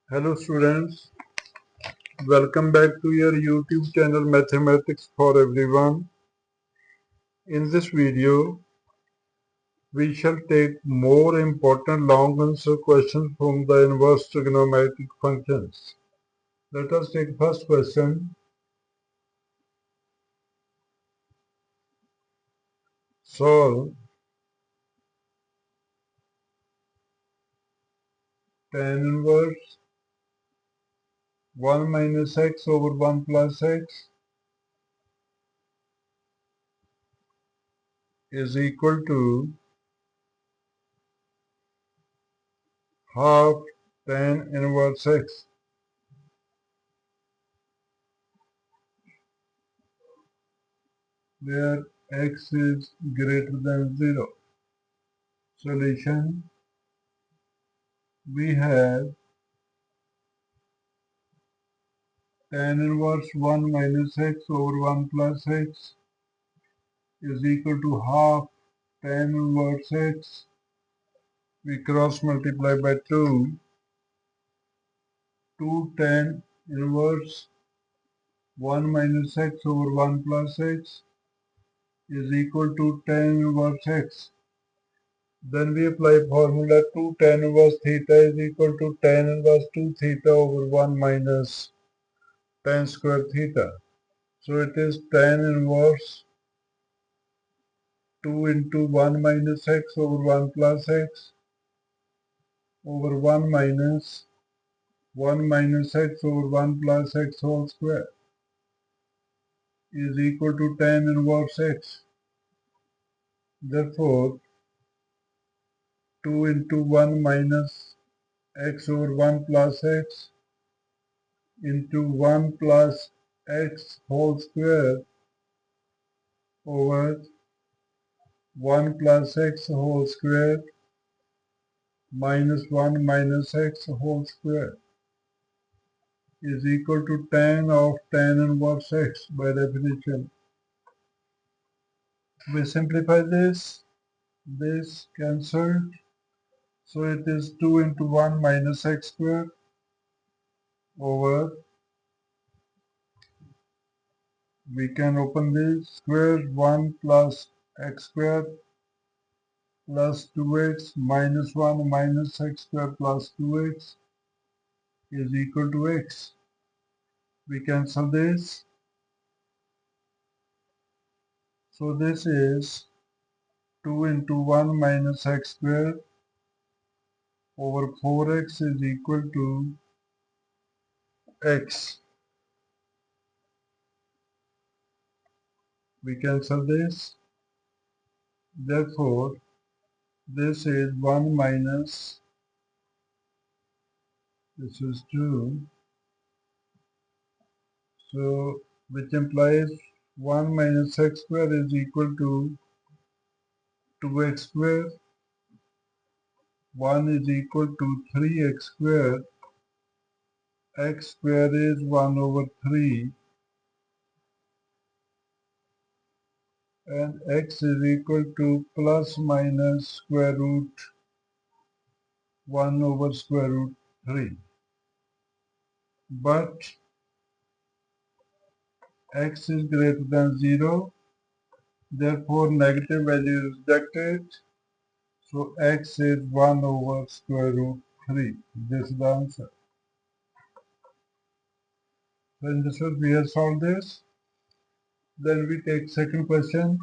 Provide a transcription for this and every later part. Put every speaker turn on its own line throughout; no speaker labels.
Hello students, welcome back to your YouTube channel Mathematics for Everyone. In this video, we shall take more important long answer questions from the inverse trigonometric functions. Let us take first question. Solve tan inverse 1 minus x over 1 plus x is equal to half tan inverse x, where x is greater than 0. Solution: we have tan inverse 1 minus x over 1 plus x is equal to half tan inverse x. We cross multiply by 2. 2 tan inverse 1 minus x over 1 plus x is equal to tan inverse x. Then we apply formula 2 tan inverse theta is equal to tan inverse 2 theta over 1 minus tan square theta. So it is tan inverse 2 into 1 minus x over 1 plus x over 1 minus 1 minus x over 1 plus x whole square is equal to tan inverse x. Therefore, 2 into 1 minus x over 1 plus x into 1 plus x whole square over 1 plus x whole square minus 1 minus x whole square is equal to tan of tan inverse x by definition. We simplify this cancelled, so it is 2 into 1 minus x square over, we can open this square, 1 plus x square plus 2x minus 1 minus x square plus 2x is equal to x. We cancel this, so this is 2 into 1 minus x square over 4x is equal to x. We cancel this, therefore this is 1 minus, this is 2, so which implies 1 minus x square is equal to 2x square, 1 is equal to 3x square, x square is 1 over 3, and x is equal to plus minus square root 1 over square root 3. But x is greater than 0, therefore negative value is rejected. So x is 1 over square root 3. This is the answer. So in this way we have solved this. Then we take second question.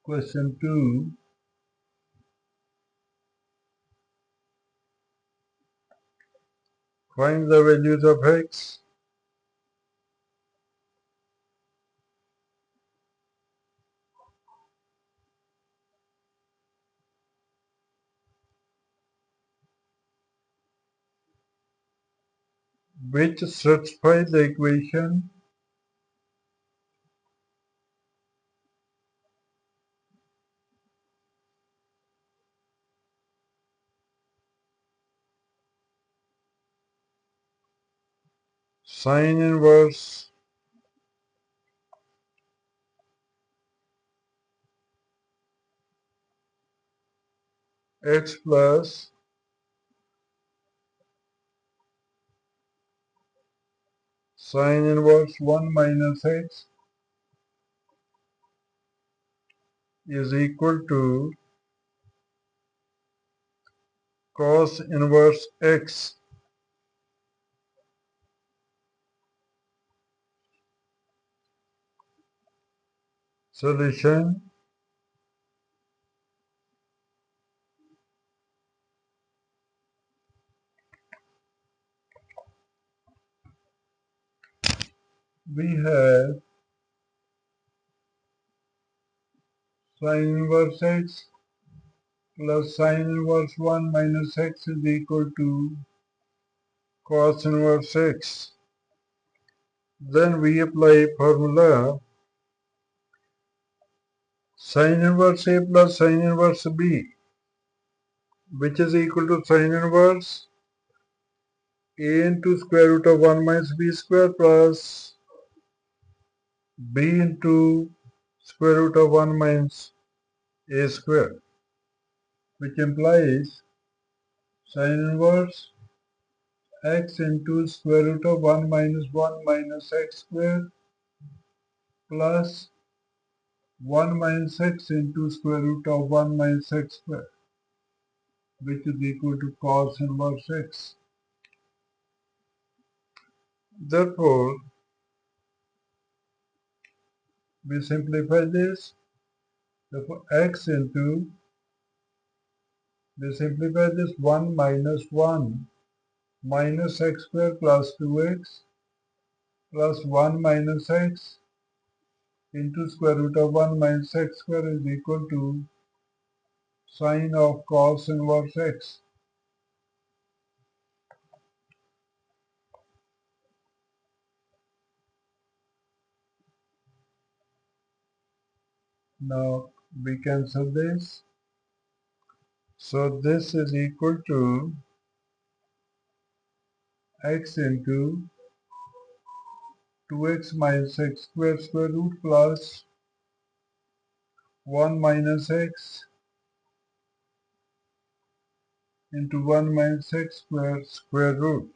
Question 2. Find the values of x. Which satisfy the equation sine inverse x plus sine inverse 1 minus x is equal to cos inverse x. Solution: we have sine inverse x plus sine inverse 1 minus x is equal to cos inverse x. Then we apply formula sine inverse a plus sine inverse b, which is equal to sine inverse a into square root of 1 minus b square plus b into square root of 1 minus a square, which implies sine inverse x into square root of 1 minus 1 minus x square plus 1 minus x into square root of 1 minus x square, which is equal to cos inverse x. Therefore, we simplify this. Therefore, we simplify this 1 minus 1 minus x square plus 2x plus 1 minus x into square root of 1 minus x square is equal to sine of cos inverse x. Now we cancel this. So this is equal to x into 2x minus x square root plus 1 minus x into 1 minus x square root.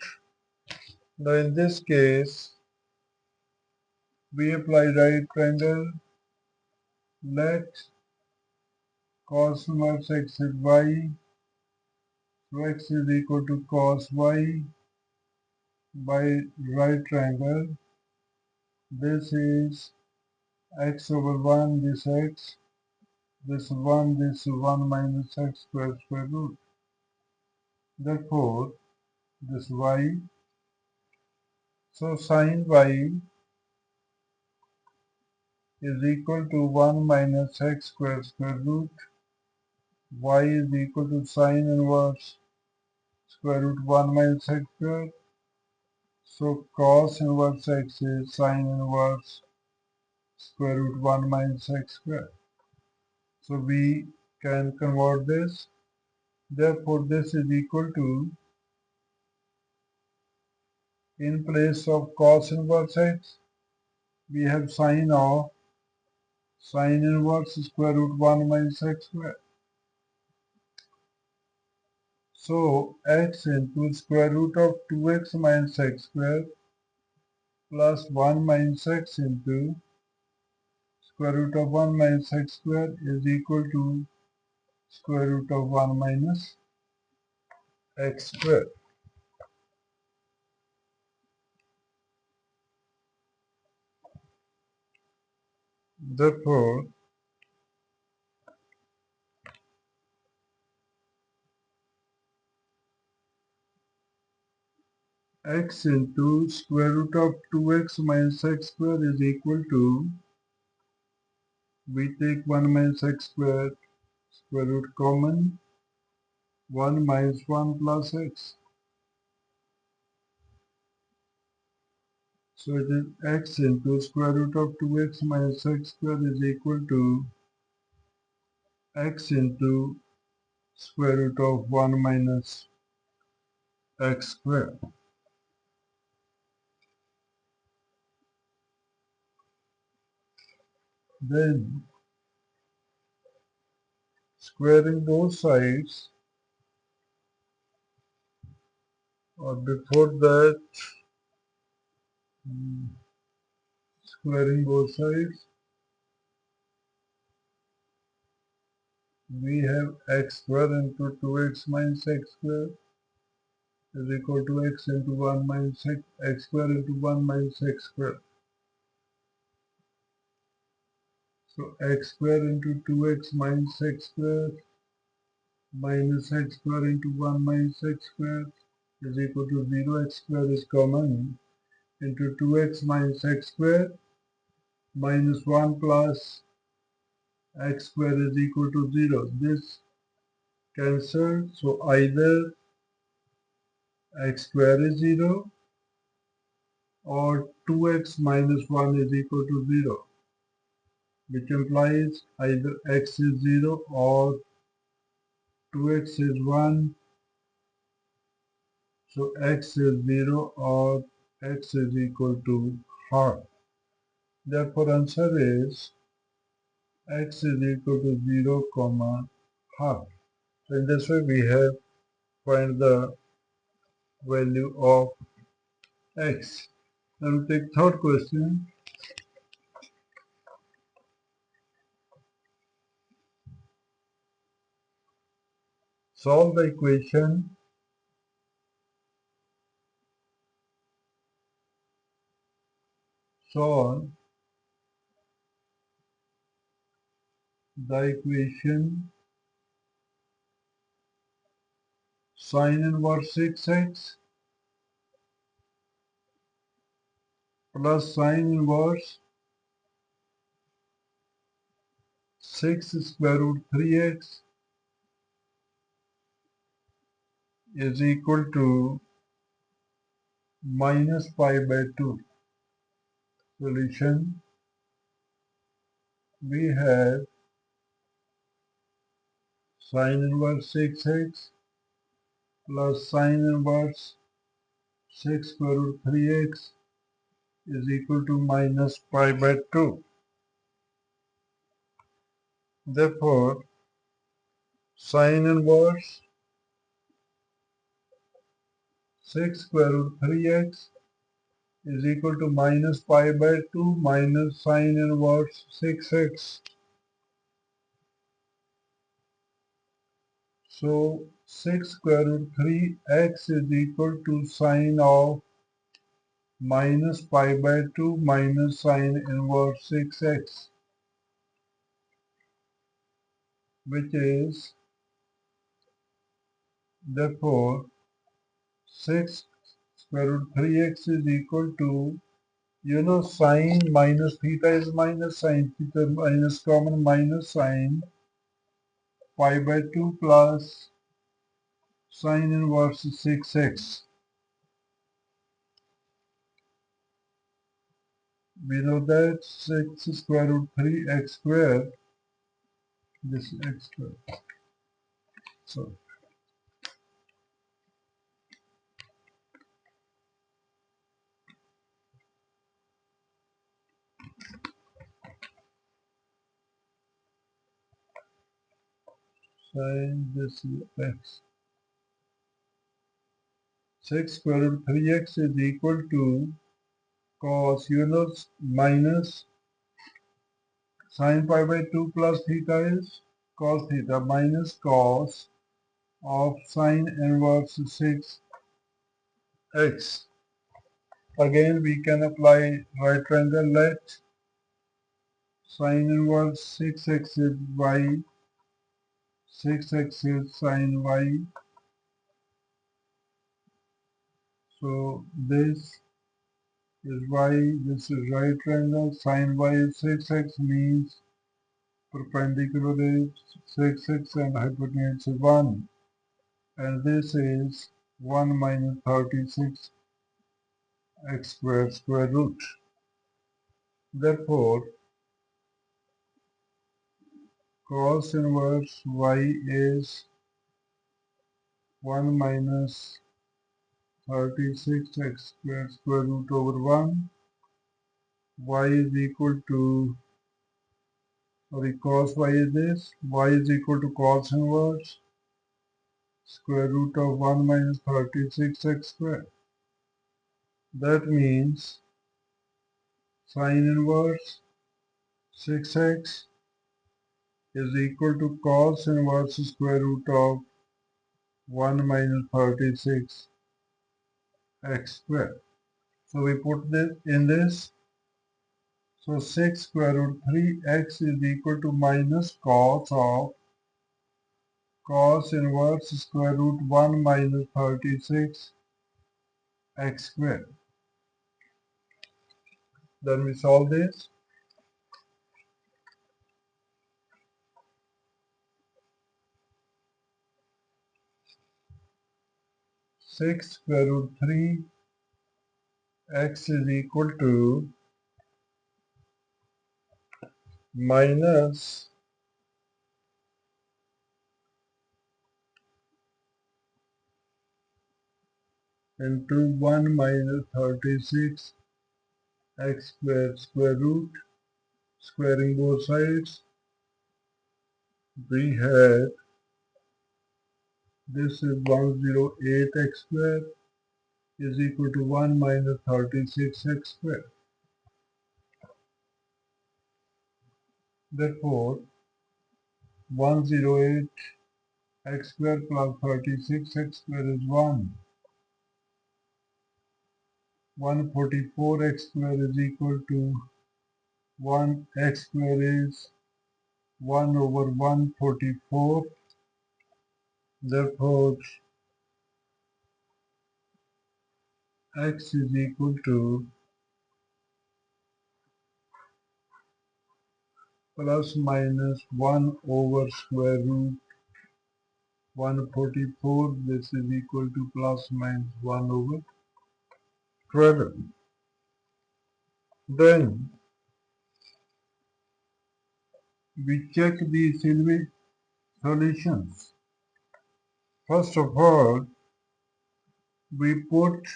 Now in this case, we apply right triangle. Let cos inverse x is y. So x is equal to cos y by right triangle. This is x over 1, this x, this 1 minus x square root. Therefore, this y, so sine y is equal to 1 minus x square root. Y is equal to sine inverse square root 1 minus x square. So cos inverse x is sine inverse square root 1 minus x square. So we can convert this. Therefore, this is equal to, in place of cos inverse x, we have sine of sine inverse square root 1 minus x square. So x into square root of 2x minus x square plus 1 minus x into square root of 1 minus x square is equal to square root of 1 minus x square. Therefore, x into square root of 2x minus x square is equal to, we take 1 minus x square root common, 1 minus 1 plus x. So it is x into square root of 2x minus x square is equal to x into square root of 1 minus x square. Then squaring both sides, or before that, squaring both sides, we have x square into 2x minus x square is equal to x into 1 minus x square into 1 minus x square. So x square into 2x minus x square minus x square into 1 minus x square is equal to 0. X square is common into 2x minus x square minus 1 plus x square is equal to 0. This cancelled, so either x square is 0 or 2x minus 1 is equal to 0, which implies either x is 0 or 2x is 1. So x is 0 or x is equal to half. Therefore answer is x is equal to 0 comma half. So in this way we have find the value of x. Now we take third question. Solve the equation solve the equation sin inverse 6x plus sin inverse 6 square root 3x is equal to minus pi by 2. Solution, we have sin inverse 6x plus sin inverse 6 square root 3x is equal to minus pi by 2. Therefore, sin inverse 6 square root 3x is equal to minus pi by 2 minus sin inverse 6x. So 6 square root 3x is equal to sine of minus pi by 2 minus sine inverse 6x, which is therefore 6 square root 3x is equal to, sine minus theta is minus sine theta minus common minus sine pi by 2 plus sine inverse 6x. We know that 6 square root 3x square, this is x square. So sine this is x. 6 square root 3x is equal to cos, minus sine pi by 2 plus theta is cos theta minus cos of sine inverse 6x. Again, we can apply right triangle. Let sine inverse 6x is y, 6x is sine y. So this is y, this is right triangle. Sine y is 6x means perpendicular is 6x and hypotenuse is 1. And this is 1 minus 36 x square square root. Therefore, cos inverse y is 1 minus 36 x square root over 1. Y is equal to, cos y is this. Y is equal to cos inverse square root of 1 minus 36x squared. That means sine inverse 6x is equal to cos inverse square root of 1 minus 36x squared. So we put this in this. So 6 square root 3x is equal to minus cos of cos inverse square root 1 minus 36x squared. Then we solve this. 6 square root 3 x is equal to minus into 1 minus 36 x squared square root, squaring both sides. We have this is 108 x squared is equal to 1 minus 36 x squared. Therefore, 108 x squared plus 36 x squared is 1. 144 x squared is equal to 1 x squared is 1 over 144. Therefore, x is equal to plus minus 1 over square root 144. This is equal to plus minus 1 over 12. Then we check the solutions. First of all, we put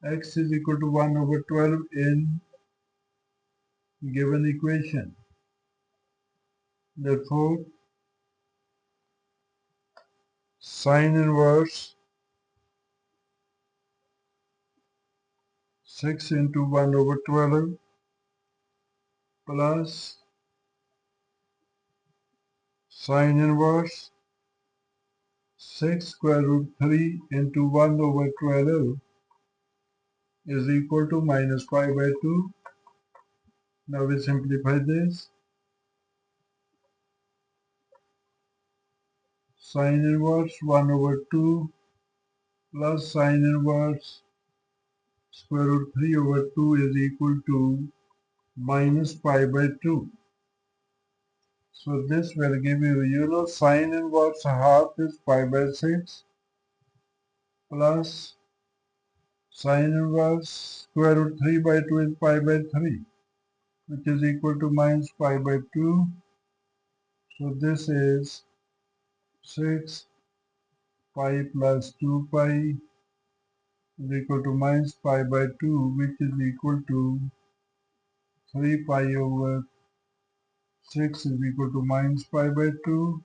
x is equal to 1 over 12 in given equation. Therefore, sine inverse 6 into 1 over 12 plus sine inverse 6 square root 3 into 1 over 12 is equal to minus pi by 2. Now we simplify this. Sine inverse 1 over 2 plus sine inverse square root 3 over 2 is equal to minus pi by 2. So this will give you, sine inverse half is pi by 6 plus sine inverse square root 3 by 2 is pi by 3, which is equal to minus pi by 2. So this is 6 pi plus 2 pi is equal to minus pi by 2, which is equal to 3 pi over 6 is equal to minus pi by 2,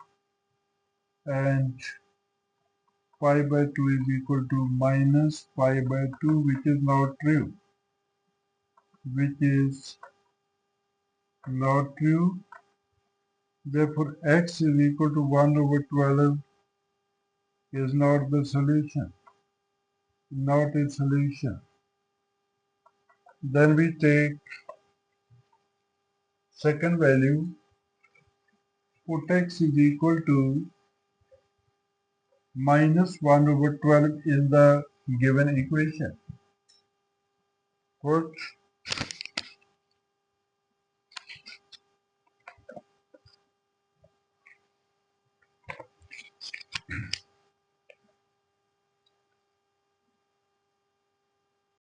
and pi by 2 is equal to minus pi by 2, which is not true. Which is not true. Therefore, x is equal to 1 over 12 is not the solution. Not a solution. Then we take second value, put x is equal to minus 1 over 12 in the given equation. Put